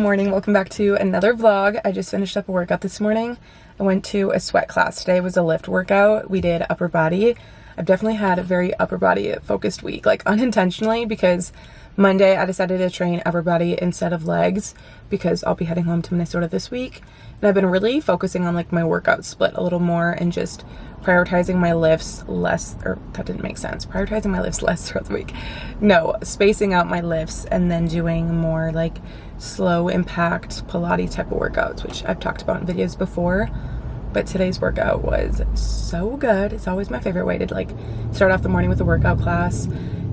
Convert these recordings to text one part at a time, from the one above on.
morning, welcome back to another vlog. I just finished up a workout this morning. I went to a sweat class. Today was a lift workout. We did upper body. I've definitely had a very upper body focused week, like unintentionally, because Monday I decided to train upper body instead of legs because I'll be heading home to Minnesota this week. And I've been really focusing on like my workout split a little more and just prioritizing my lifts less, or that didn't make sense. Prioritizing my lifts less throughout the week. No, spacing out my lifts and then doing more like slow impact Pilates type of workouts, which I've talked about in videos before. But today's workout was so good. It's always my favorite way to like start off the morning with a workout class.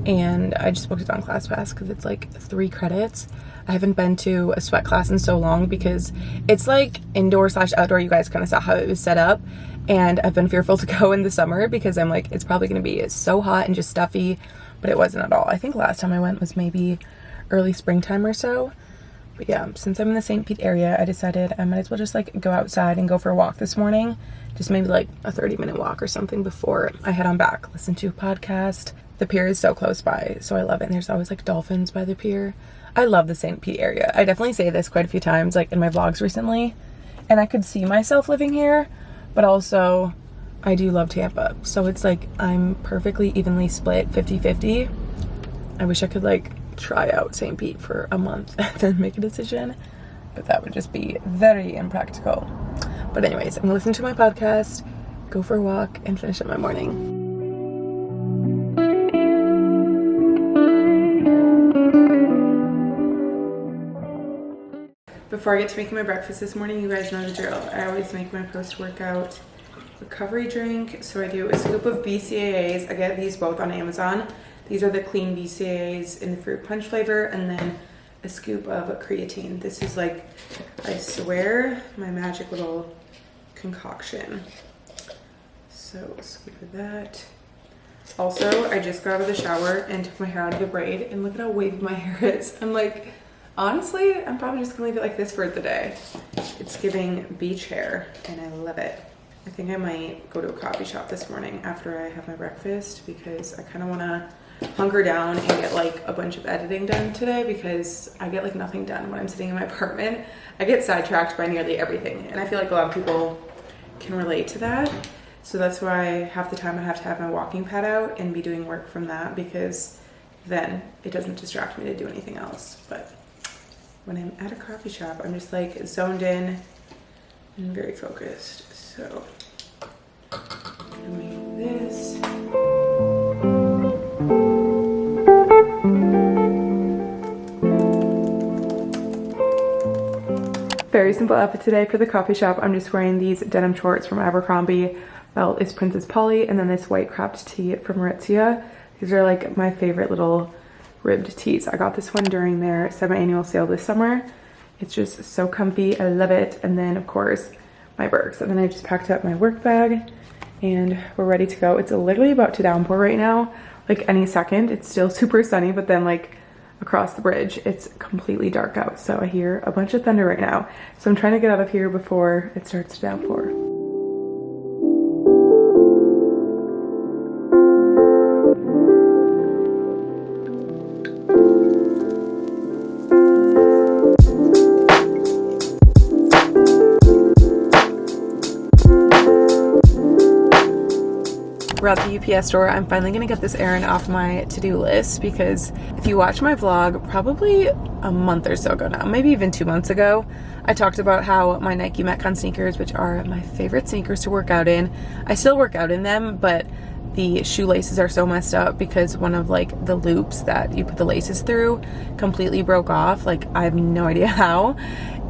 And I just booked it on ClassPass because it's like 3 credits. I haven't been to a sweat class in so long because it's like indoor/outdoor. You guys kind of saw how it was set up. And I've been fearful to go in the summer because I'm like, it's probably going to be so hot and just stuffy. But it wasn't at all. I think last time I went was maybe early springtime or so. But yeah, since I'm in the St. Pete area, I decided I might as well just like go outside and go for a walk this morning. Just maybe like a 30-minute walk or something before I head on back. Listen to a podcast. The pier is so close by, so I love it. And there's always like dolphins by the pier. I love the St. Pete area. I definitely say this quite a few times, like in my vlogs recently. And I could see myself living here, but also I do love Tampa. So it's like I'm perfectly evenly split 50-50. I wish I could like try out St. Pete for a month and then make a decision, but that would just be very impractical. But anyways, I'm gonna listen to my podcast, go for a walk, and finish up my morning. Before I get to making my breakfast this morning, you guys know the drill. I always make my post-workout recovery drink. So I do a scoop of BCAAs. I get these both on Amazon. These are the clean BCAAs in the fruit punch flavor, and then a scoop of creatine. This is like, I swear, my magic little concoction. So a scoop of that. Also, I just got out of the shower and took my hair out of the braid, and look at how wavy my hair is. I'm like, honestly, I'm probably just gonna leave it like this for the day. It's giving beach hair, and I love it. I think I might go to a coffee shop this morning after I have my breakfast because I kind of want to hunker down and get like a bunch of editing done today because I get like nothing done when I'm sitting in my apartment. I get sidetracked by nearly everything, and I feel like a lot of people can relate to that. So that's why half the time I have to have my walking pad out and be doing work from that because then it doesn't distract me to do anything else. But when I'm at a coffee shop, I'm just like zoned in and very focused. So I'm gonna make this. Very simple outfit today for the coffee shop. I'm just wearing these denim shorts from Abercrombie. Belt is Princess Polly, and then this white cropped tee from Aritzia. These are like my favorite little ribbed tees. I got this one during their semi-annual sale this summer. It's just so comfy. I love it. And then of course my Birks. And then I just packed up my work bag and we're ready to go. It's literally about to downpour right now, like any second. It's still super sunny, but then like across the bridge it's completely dark out, so I hear a bunch of thunder right now. So I'm trying to get out of here before it starts to downpour. We're at the UPS store. I'm finally gonna get this errand off my to-do list because if you watch my vlog probably a month or so ago now, maybe even 2 months ago, I talked about how my Nike Metcon sneakers, which are my favorite sneakers to work out in, I still work out in them, but the shoelaces are so messed up because one of like the loops that you put the laces through completely broke off. Like I have no idea how.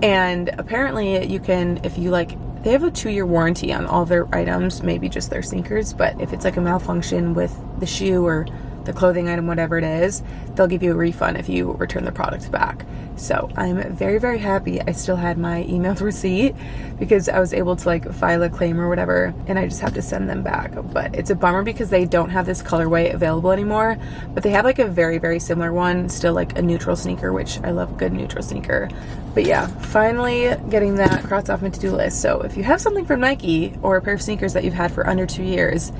And apparently you can, if you like, they have a 2-year warranty on all their items, maybe just their sneakers, but if it's like a malfunction with the shoe or the clothing item, whatever it is, they'll give you a refund if you return the product back. So I'm very, very happy I still had my emailed receipt because I was able to like file a claim or whatever, and I just have to send them back. But it's a bummer because they don't have this colorway available anymore, but they have like a very, very similar one, still like a neutral sneaker, which I love a good neutral sneaker. But yeah, finally getting that crossed off my to-do list. So if you have something from Nike or a pair of sneakers that you've had for under 2 years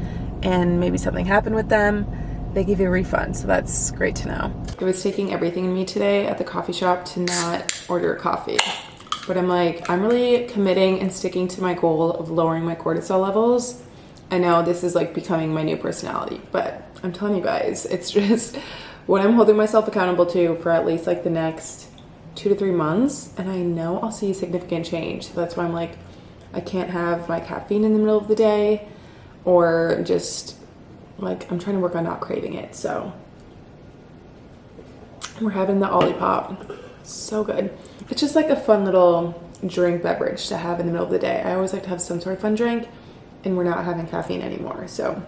and maybe something happened with them, they give you a refund, so that's great to know. It was taking everything in me today at the coffee shop to not order a coffee. But I'm like, I'm really committing and sticking to my goal of lowering my cortisol levels. I know this is like becoming my new personality, but I'm telling you guys, it's just what I'm holding myself accountable to for at least like the next 2 to 3 months. And I know I'll see significant change. So that's why I'm like, I can't have my caffeine in the middle of the day, or just like, I'm trying to work on not craving it. So we're having the Olipop. So good. It's just like a fun little drink beverage to have in the middle of the day. I always like to have some sort of fun drink, and we're not having caffeine anymore. So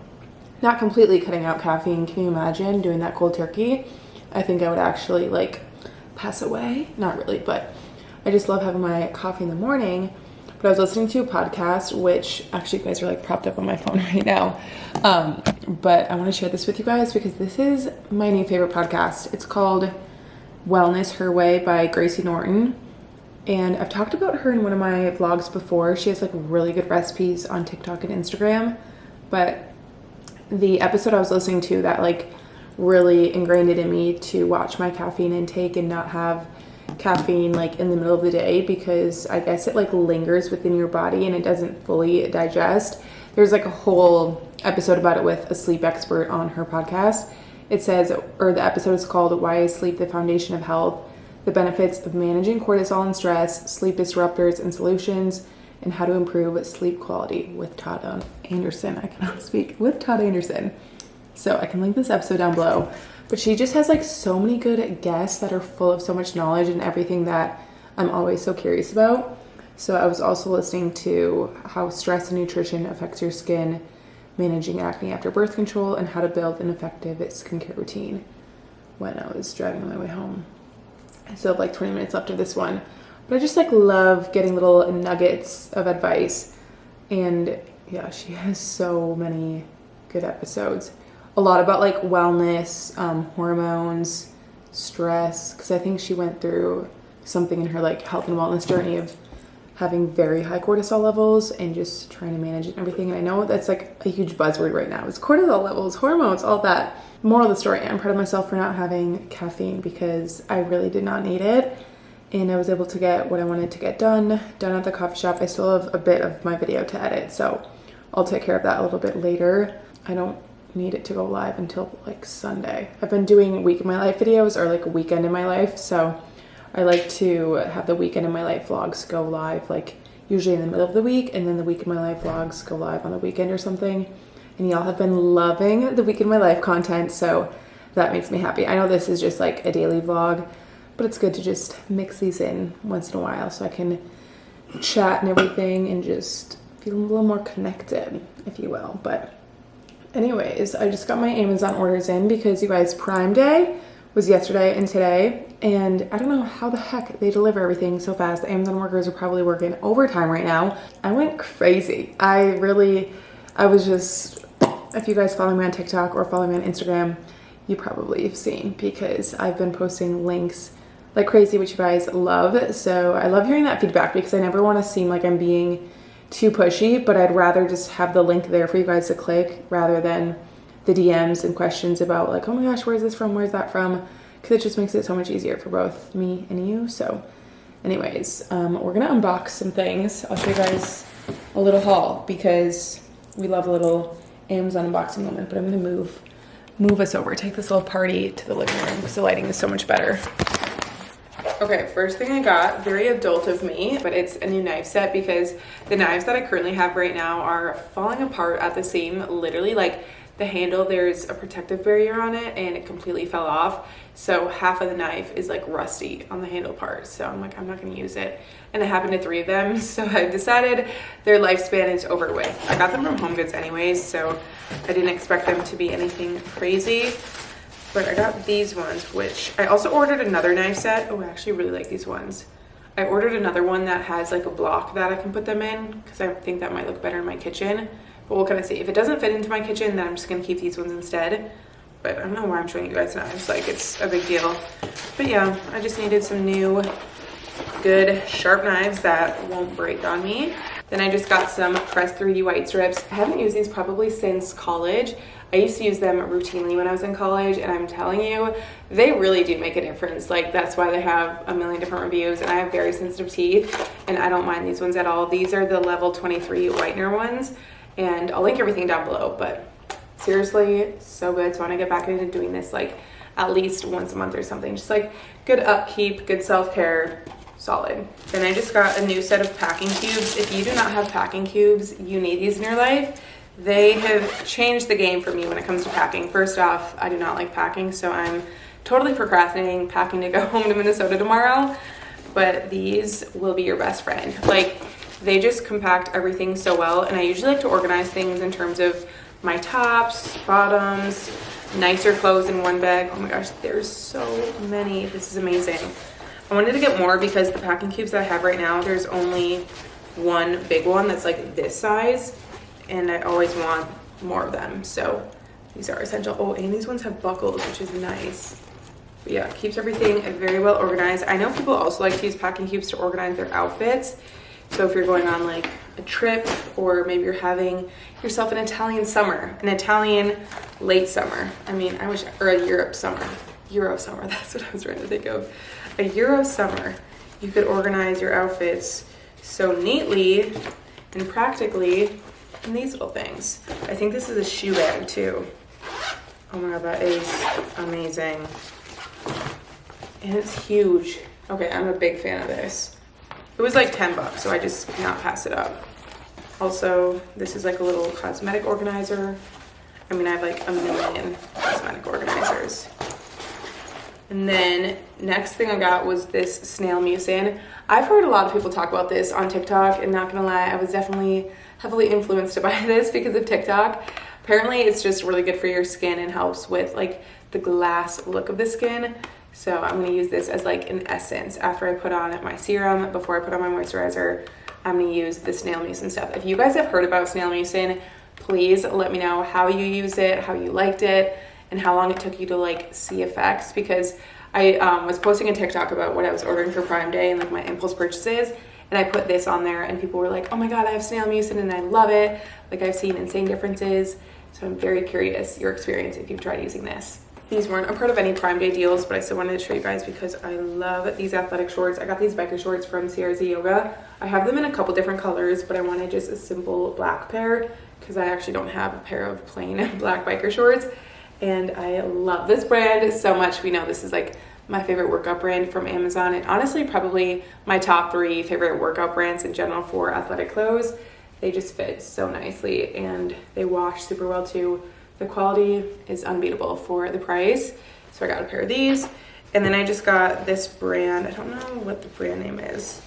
not completely cutting out caffeine. Can you imagine doing that cold turkey? I think I would actually like pass away. Not really, but I just love having my coffee in the morning. But I was listening to a podcast, which actually you guys are like propped up on my phone right now. But I want to share this with you guys because this is my new favorite podcast. It's called Wellness Her Way by Gracie Norton. And I've talked about her in one of my vlogs before. She has like really good recipes on TikTok and Instagram. But the episode I was listening to that like really ingrained it in me to watch my caffeine intake and not have caffeine like in the middle of the day, because I guess it like lingers within your body and it doesn't fully digest. There's like a whole episode about it with a sleep expert on her podcast. It says, or the episode is called Why is Sleep the Foundation of Health? The benefits of managing cortisol and stress, sleep disruptors and solutions, and how to improve sleep quality with Todd Anderson. I cannot speak. With Todd Anderson. So I can link this episode down below. But she just has like so many good guests that are full of so much knowledge and everything that I'm always so curious about. So I was also listening to how stress and nutrition affects your skin, managing acne after birth control, and how to build an effective skincare routine when I was driving on my way home. I still have like 20 minutes left of this one. But I just like love getting little nuggets of advice. And yeah, she has so many good episodes. A lot about like wellness, hormones, stress, because I think she went through something in her like health and wellness journey of having very high cortisol levels and just trying to manage it and everything. And I know that's like a huge buzzword right now. It's cortisol levels, hormones, all that. Moral of the story, I'm proud of myself for not having caffeine because I really did not need it. And I was able to get what I wanted to get done at the coffee shop. I still have a bit of my video to edit, so I'll take care of that a little bit later. I don't need it to go live until like Sunday. I've been doing week in my life videos, or like a weekend in my life, so I like to have the weekend in my life vlogs go live like usually in the middle of the week, and then the week in my life vlogs go live on the weekend or something. And y'all have been loving the week in my life content, so that makes me happy. I know this is just like a daily vlog, but it's good to just mix these in once in a while so I can chat and everything and just feel a little more connected, if you will. But anyways, I just got my Amazon orders in because you guys, Prime Day was yesterday and today, and I don't know how the heck they deliver everything so fast. The Amazon workers are probably working overtime right now. I went crazy. I was just, if you guys follow me on TikTok or follow me on Instagram, you probably have seen, because I've been posting links like crazy, which you guys love. So I love hearing that feedback because I never want to seem like I'm being too pushy, but I'd rather just have the link there for you guys to click rather than the DMs and questions about like, oh my gosh, where's this from? Where's that from? Because it just makes it so much easier for both me and you. So anyways, we're gonna unbox some things. I'll show you guys a little haul because we love a little Amazon unboxing moment. But I'm gonna move us over, take this little party to the living room because the lighting is so much better. Okay, first thing I got, very adult of me, but it's a new knife set because the knives that I currently have right now are falling apart at the seam. Literally, like the handle, there's a protective barrier on it and it completely fell off. So half of the knife is like rusty on the handle part. So I'm like, I'm not gonna use it. And it happened to 3 of them. So I decided their lifespan is over with. I got them from Home Goods anyways, so I didn't expect them to be anything crazy. But I got these ones, which I also ordered another knife set. Oh, I actually really like these ones. I ordered another one that has like a block that I can put them in because I think that might look better in my kitchen. But we'll kind of see. If it doesn't fit into my kitchen, then I'm just gonna keep these ones instead. But I don't know why I'm showing you guys knives. Like, it's a big deal. But yeah, I just needed some new good sharp knives that won't break on me. Then I just got some pressed 3D white strips. I haven't used these probably since college. I used to use them routinely when I was in college, and I'm telling you, they really do make a difference. Like, that's why they have a million different reviews, and I have very sensitive teeth, and I don't mind these ones at all. These are the level 23 whitener ones, and I'll link everything down below, but seriously, so good. So I want to get back into doing this like at least once a month or something. Just like good upkeep, good self-care, solid. And I just got a new set of packing cubes. If you do not have packing cubes, you need these in your life. They have changed the game for me when it comes to packing. First off, I do not like packing, so I'm totally procrastinating packing to go home to Minnesota tomorrow. But these will be your best friend. Like, they just compact everything so well, and I usually like to organize things in terms of my tops, bottoms, nicer clothes in one bag. Oh my gosh, there's so many. This is amazing. I wanted to get more because the packing cubes that I have right now, there's only one big one that's like this size, and I always want more of them. So these are essential. Oh, and these ones have buckles, which is nice. But yeah, it keeps everything very well organized. I know people also like to use packing cubes to organize their outfits. So if you're going on like a trip, or maybe you're having yourself an Italian summer, an Italian late summer. I mean, I wish, or a Europe summer. Euro summer, that's what I was trying to think of. A Euro summer, you could organize your outfits so neatly and practically in these little things. I think this is a shoe bag too. Oh my god, that is amazing. And it's huge. Okay, I'm a big fan of this. It was like 10 bucks, so I just cannot pass it up. Also, this is like a little cosmetic organizer. I mean, I have like a million cosmetic organizers. And then next thing I got was this snail mucin. I've heard a lot of people talk about this on TikTok, and not gonna lie, I was definitely heavily influenced to buy this because of TikTok. Apparently it's just really good for your skin and helps with like the glass look of the skin. So I'm gonna use this as like an essence after I put on my serum, before I put on my moisturizer. I'm gonna use the snail mucin stuff. If you guys have heard about snail mucin, please let me know how you use it, how you liked it, and how long it took you to like see effects, because I was posting a TikTok about what I was ordering for Prime Day and like my impulse purchases, and I put this on there and people were like, oh my god, I have snail mucin and I love it. Like, I've seen insane differences. So I'm very curious your experience if you've tried using this. These weren't a part of any Prime Day deals, but I still wanted to show you guys because I love these athletic shorts. I got these biker shorts from CRZ Yoga. I have them in a couple different colors, but I wanted just a simple black pair because I actually don't have a pair of plain black biker shorts. And I love this brand so much. We know this is like my favorite workout brand from Amazon, and honestly probably my top 3 favorite workout brands in general for athletic clothes. They just fit so nicely and they wash super well too. The quality is unbeatable for the price. So I got a pair of these, and then I just got this brand. I don't know what the brand name is.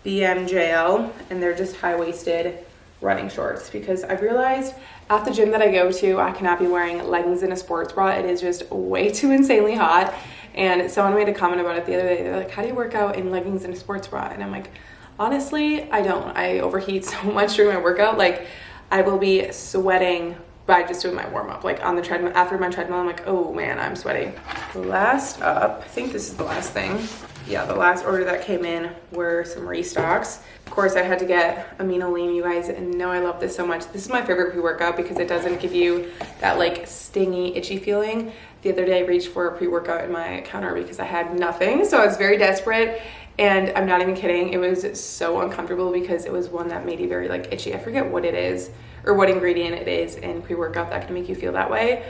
BMJL, and they're just high-waisted running shorts, because I've realized at the gym that I go to, I cannot be wearing leggings and a sports bra. It is just way too insanely hot. And someone made a comment about it the other day. They're like, how do you work out in leggings and a sports bra? And I'm like, honestly, I don't. I overheat so much during my workout. Like, I will be sweating by just doing my warm-up. Like on the treadmill, after my treadmill, I'm like, oh man, I'm sweating. Last up, I think this is the last thing. Yeah, the last order that came in were some restocks. Of course, I had to get amino lean. You guys know I love this so much. This is my favorite pre-workout because it doesn't give you that like stingy, itchy feeling. The other day I reached for a pre-workout in my counter because I had nothing. So I was very desperate, and I'm not even kidding. It was so uncomfortable because it was one that made you very like itchy. I forget what it is or what ingredient it is in pre-workout that can make you feel that way.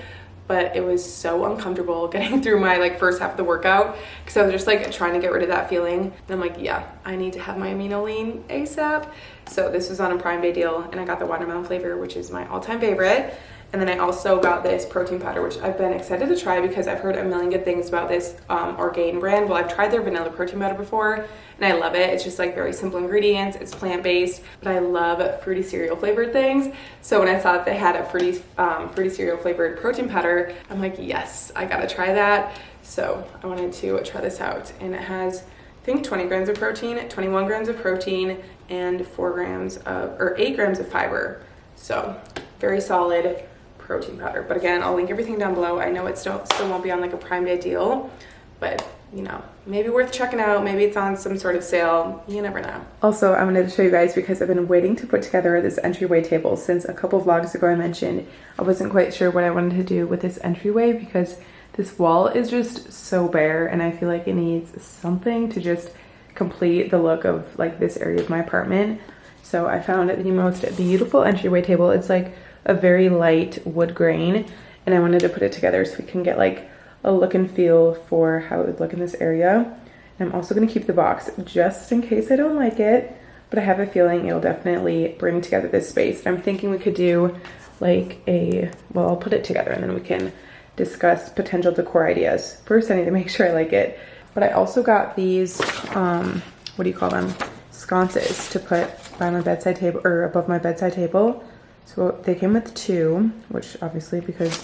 But it was so uncomfortable getting through my like first half of the workout because I was just like trying to get rid of that feeling. And I'm like, yeah, I need to have my amino lean ASAP. So this was on a Prime Day deal, and I got the watermelon flavor, which is my all-time favorite. And then I also got this protein powder, which I've been excited to try because I've heard a million good things about this Orgain brand. Well, I've tried their vanilla protein powder before, and I love it. It's just like very simple ingredients. It's plant-based, but I love fruity cereal flavored things. So when I saw that they had a fruity cereal flavored protein powder, I'm like, yes, I gotta try that. So I wanted to try this out, and it has, I think, 20 grams of protein, 21 grams of protein, and 8 grams of fiber. So very solid protein powder. But again, I'll link everything down below. I know it still won't be on like a Prime Day deal, but you know, maybe worth checking out. Maybe it's on some sort of sale. You never know. Also, I'm going to show you guys because I've been waiting to put together this entryway table since a couple vlogs ago I mentioned I wasn't quite sure what I wanted to do with this entryway because this wall is just so bare and I feel like it needs something to just complete the look of like this area of my apartment. So I found the most beautiful entryway table. It's like a very light wood grain and I wanted to put it together so we can get like a look and feel for how it would look in this area. And I'm also going to keep the box just in case I don't like it, but I have a feeling it'll definitely bring together this space. I'm thinking we could do like well, I'll put it together and then we can discuss potential decor ideas. First, I need to make sure I like it. But I also got these, what do you call them? Sconces to put by my bedside table or above my bedside table. So they came with 2, which obviously because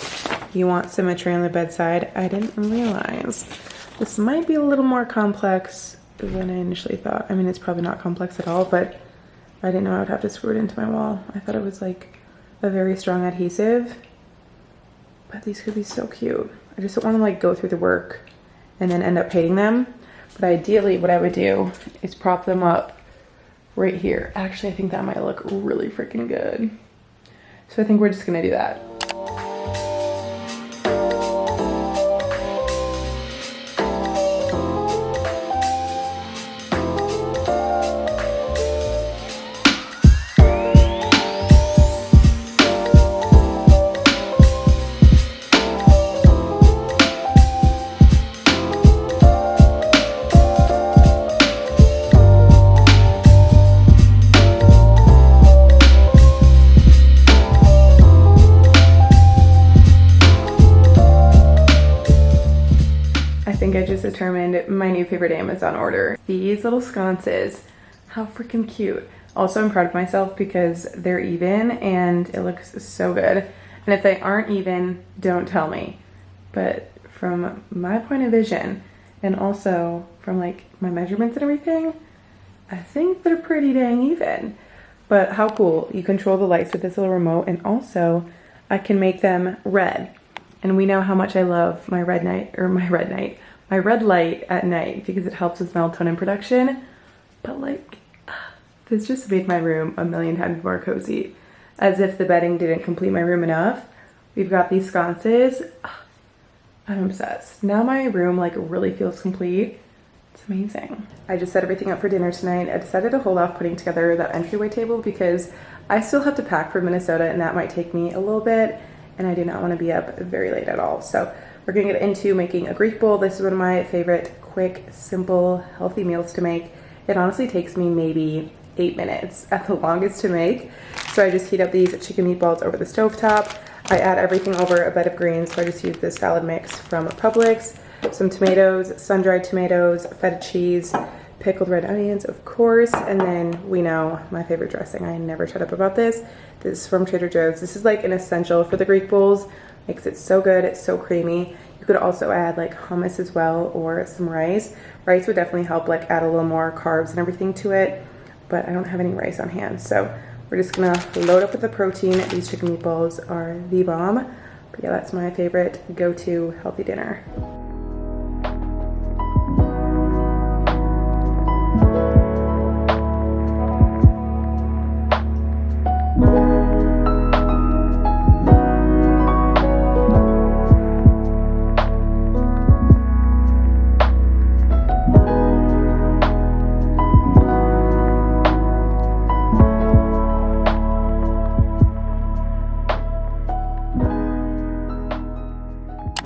you want symmetry on the bedside. I didn't realize this might be a little more complex than I initially thought. I mean, it's probably not complex at all, but I didn't know I would have to screw it into my wall. I thought it was like a very strong adhesive, but these could be so cute. I just don't want to like go through the work and then end up hating them. But ideally what I would do is prop them up right here. Actually, I think that might look really freaking good. So I think we're just gonna do that. I just determined my new favorite Amazon order. These little sconces, how freaking cute. Also, I'm proud of myself because they're even and it looks so good. And if they aren't even, don't tell me. But from my point of vision and also from like my measurements and everything, I think they're pretty dang even. But how cool. You control the lights with this little remote and also I can make them red. And we know how much I love my red light at night because it helps with melatonin production. But like, this just made my room a million times more cozy. As if the bedding didn't complete my room enough. We've got these sconces. I'm obsessed. Now my room like really feels complete. It's amazing. I just set everything up for dinner tonight. I decided to hold off putting together that entryway table because I still have to pack for Minnesota and that might take me a little bit. And I do not want to be up very late at all. So we're gonna get into making a Greek bowl. This is one of my favorite quick, simple, healthy meals to make. It honestly takes me maybe 8 minutes at the longest to make. So I just heat up these chicken meatballs over the stovetop. I add everything over a bed of greens. So I just use this salad mix from Publix, some tomatoes, sun-dried tomatoes, feta cheese, pickled red onions, of course, and then we know my favorite dressing. I never shut up about this. This is from Trader Joe's. This is like an essential for the Greek bowls. Makes it so good. It's so creamy. You could also add like hummus as well or some rice. Rice would definitely help like add a little more carbs and everything to it, but I don't have any rice on hand. So we're just gonna load up with the protein. These chicken meatballs are the bomb. But yeah, that's my favorite go-to healthy dinner.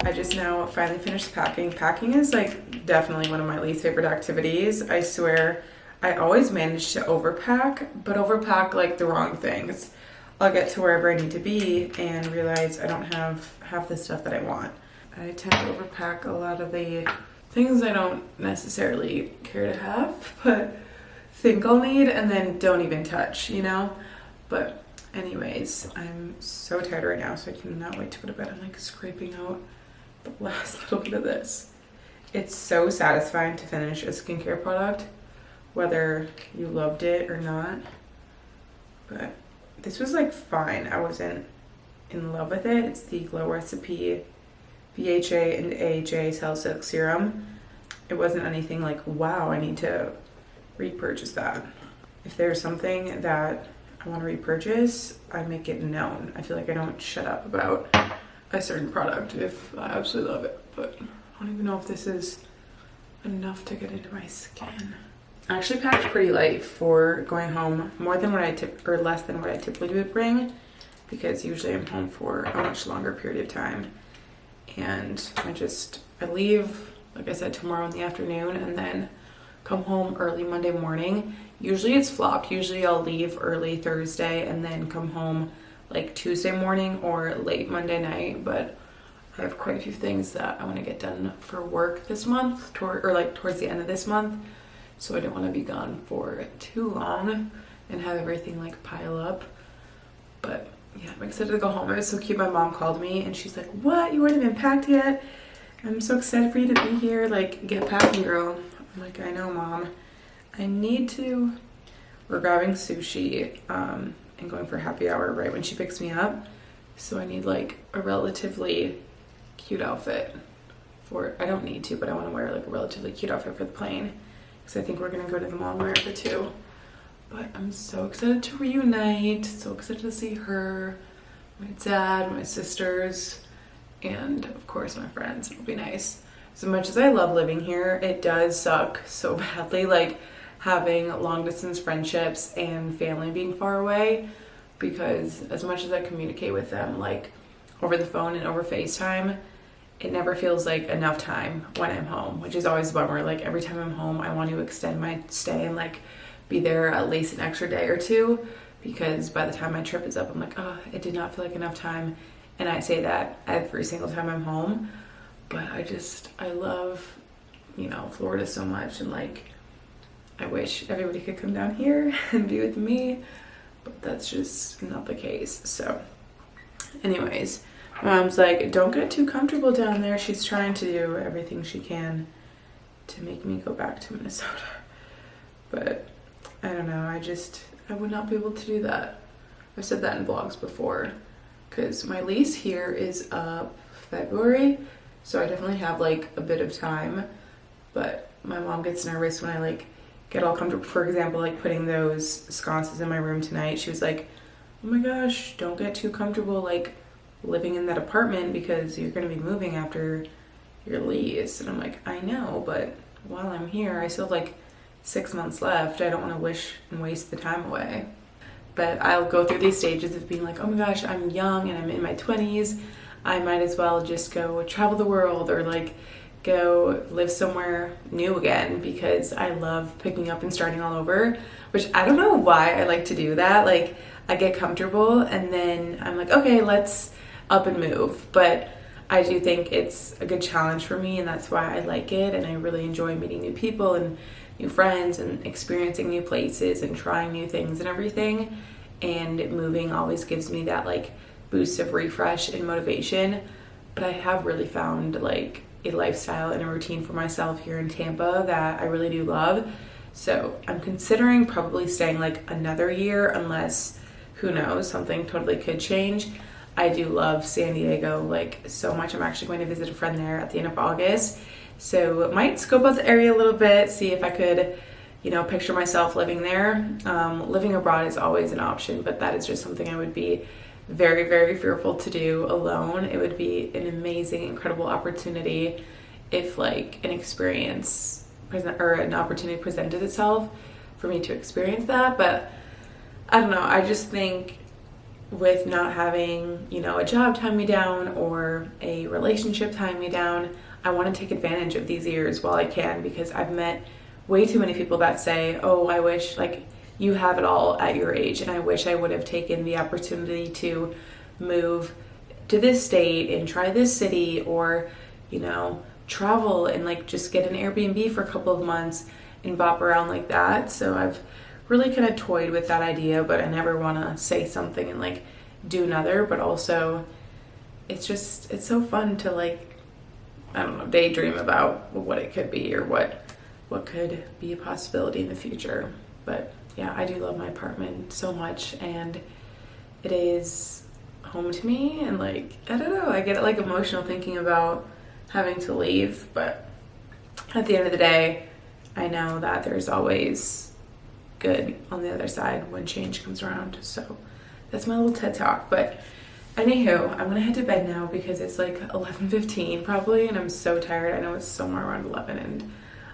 I just now finally finished packing. Packing is like definitely one of my least favorite activities. I swear I always manage to overpack, but overpack like the wrong things. I'll get to wherever I need to be and realize I don't have half the stuff that I want. I tend to overpack a lot of the things I don't necessarily care to have, but think I'll need and then don't even touch, you know? But anyways, I'm so tired right now, so I cannot wait to go to bed. I'm like scraping out the last little bit of this. It's so satisfying to finish a skincare product, whether you loved it or not. But this was like fine. I wasn't in love with it. It's the Glow Recipe BHA and AHA Salicylic Serum. it wasn't anything like, wow, I need to repurchase that. If there's something that I want to repurchase, I make it known. I feel like I don't shut up about a certain product if I absolutely love it, but I don't even know if this is enough to get into my skin. I actually packed pretty light for going home, more than what less than what I typically would bring, because usually I'm home for a much longer period of time. And I leave, like I said, tomorrow in the afternoon and then come home early Monday morning. Usually it's flopped. Usually I'll leave early Thursday and then come home like Tuesday morning or late Monday night, but I have quite a few things that I want to get done for work this month, towards the end of this month. So I don't want to be gone for too long and have everything like pile up. But yeah, I'm excited to go home. It was so cute. My mom called me and she's like, what? You haven't been packed yet? I'm so excited for you to be here. Like, get packing, girl. I'm like, I know, Mom. I need to. We're grabbing sushi and going for happy hour right when she picks me up. So I need like a relatively cute outfit for, I don't need to, but I want to wear like a relatively cute outfit for the plane. Because I think we're going to go to the Mall in America too. But I'm so excited to reunite, so excited to see her, my dad, my sisters, and of course my friends. It'll be nice. As much as I love living here, it does suck so badly, like having long distance friendships and family being far away, because as much as I communicate with them like over the phone and over FaceTime, it never feels like enough time when I'm home, which is always a bummer. Like every time I'm home, I want to extend my stay and like be there at least an extra day or two, because by the time my trip is up, I'm like, oh, it did not feel like enough time. And I say that every single time I'm home, but I love, Florida so much, and like, I wish everybody could come down here and be with me, but that's just not the case. So anyways, my mom's like, don't get too comfortable down there. She's trying to do everything she can to make me go back to Minnesota, but I don't know, I would not be able to do that. I've said that in vlogs before, because my lease here is up February, so I definitely have like a bit of time, but my mom gets nervous when I like get all comfortable. For example, like putting those sconces in my room tonight, she was like, oh my gosh, don't get too comfortable like living in that apartment because you're going to be moving after your lease. And I'm like, I know, but while I'm here, I still have like 6 months left. I don't want to wish and waste the time away. But I'll go through these stages of being like, oh my gosh, I'm young and I'm in my 20s. I might as well just go travel the world or like go live somewhere new again, because I love picking up and starting all over, which I don't know why I like to do that. Like I get comfortable and then I'm like, okay, let's up and move. But I do think it's a good challenge for me, and that's why I like it. And I really enjoy meeting new people and new friends and experiencing new places and trying new things and everything. And moving always gives me that like boost of refresh and motivation. But I have really found like a lifestyle and a routine for myself here in Tampa that I really do love. So I'm considering probably staying like another year, unless, who knows, something totally could change. I do love San Diego like so much. I'm actually going to visit a friend there at the end of August. So might scope out the area a little bit, see if I could, picture myself living there. Living abroad is always an option, but that is just something I would be very, very fearful to do alone. It would be an amazing, incredible opportunity if like an opportunity presented itself for me to experience that. But I don't know, I just think with not having, a job tying me down or a relationship tying me down, I want to take advantage of these years while I can, because I've met way too many people that say, oh, I wish like you have it all at your age, and I wish I would have taken the opportunity to move to this state and try this city, or, travel and like just get an Airbnb for a couple of months and bop around like that. So I've really kind of toyed with that idea, but I never want to say something and like do another. But also it's so fun to like, I don't know, daydream about what it could be or what could be a possibility in the future. But yeah, I do love my apartment so much, and it is home to me. And like, I don't know, I get like emotional thinking about having to leave, but at the end of the day, I know that there's always good on the other side when change comes around. So that's my little TED talk. But anywho, I'm gonna head to bed now because it's like 11:15 probably, and I'm so tired. I know it's somewhere around 11 and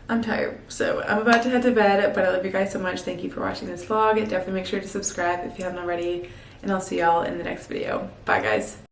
I'm tired. So I'm about to head to bed, but I love you guys so much. Thank you for watching this vlog. Definitely make sure to subscribe if you haven't already, and I'll see y'all in the next video. Bye guys.